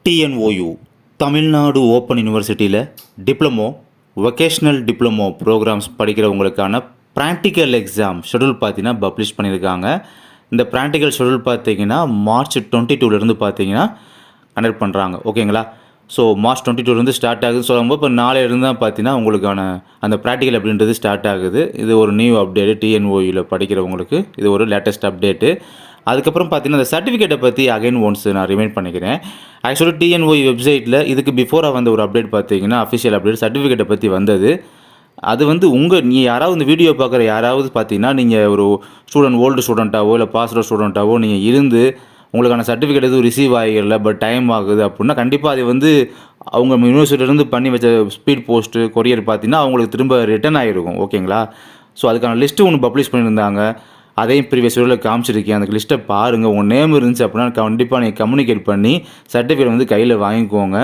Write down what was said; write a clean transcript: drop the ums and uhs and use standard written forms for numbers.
TNOU Tamil Nadu open யூனிவர்சிட்டியில் diploma vocational diploma programs படிக்கிறவங்களுக்கான practical exam schedule பார்த்தீங்கன்னா publish பண்ணியிருக்காங்க. இந்த ப்ராக்டிக்கல் ஷெடியூல் பார்த்தீங்கன்னா மார்ச் 22லேருந்து பார்த்தீங்கன்னா கண்டக்ட் பண்ணுறாங்க. ஓகேங்களா? ஸோ மார்ச் 22லேருந்து ஸ்டார்ட் ஆகுதுன்னு சொல்லும்போது இப்போ நாளையிலேருந்து தான் பார்த்தீங்கன்னா உங்களுக்கான அந்த ப்ராக்டிக்கல் அப்படின்றது ஸ்டார்ட் ஆகுது. இது ஒரு நியூ அப்டேட்டு டிஎன்ஓயில் படிக்கிறவங்களுக்கு இது ஒரு லேட்டஸ்ட் அப்டேட்டு. அதுக்கப்புறம் பார்த்தீங்கன்னா அந்த சர்டிஃபிகேட்டை பற்றி அகைன் ஒன்ஸ் நான் ரிமைண்ட் பண்ணிக்கிறேன். ஆக்சுவலி டிஎன்ஓஇ வெப்சைட்டில் இதுக்கு பிஃபோராக வந்த ஒரு அப்டேட் பார்த்தீங்கன்னா அஃபிஷியல் அப்டேட் சர்டிஃபிகேட்டை பற்றி வந்தது. அது வந்து நீங்கள் யாராவது இந்த வீடியோ பார்க்குற யாராவது பார்த்தீங்கன்னா நீங்கள் ஒரு ஓல்டு ஸ்டூடெண்ட்டாவோ இல்லை பாஸ்ட் ஸ்டூடெண்ட்டாவோ நீங்கள் இருந்து உங்களுக்கான சர்டிஃபிகேட் எதுவும் ரிசீவ் ஆகிடல பட் டைம் ஆகுது அப்படின்னா கண்டிப்பாக அது வந்து அவங்க யூனிவர்சிட்டியிலேருந்து பண்ணி வச்ச ஸ்பீட் போஸ்ட்டு கொரியர் பார்த்தீங்கன்னா அவங்களுக்கு திரும்ப ரிட்டர்ன் ஆகிருக்கும். ஓகேங்களா? ஸோ அதுக்கான லிஸ்ட்டு ஒன்று பப்ளிஷ் பண்ணியிருந்தாங்க. அதையும் ப்ரீவியஸ் வீடியோவில் காமிச்சிருக்கேன். அந்த லிஸ்ட்டை பாருங்கள். உங்கள் நேம் இருந்துச்சு அப்படின்னா கண்டிப்பாக நீங்கள் கம்யூனிகேட் பண்ணி சர்டிஃபிகேட் வந்து கையில் வாங்கிக்கோங்க.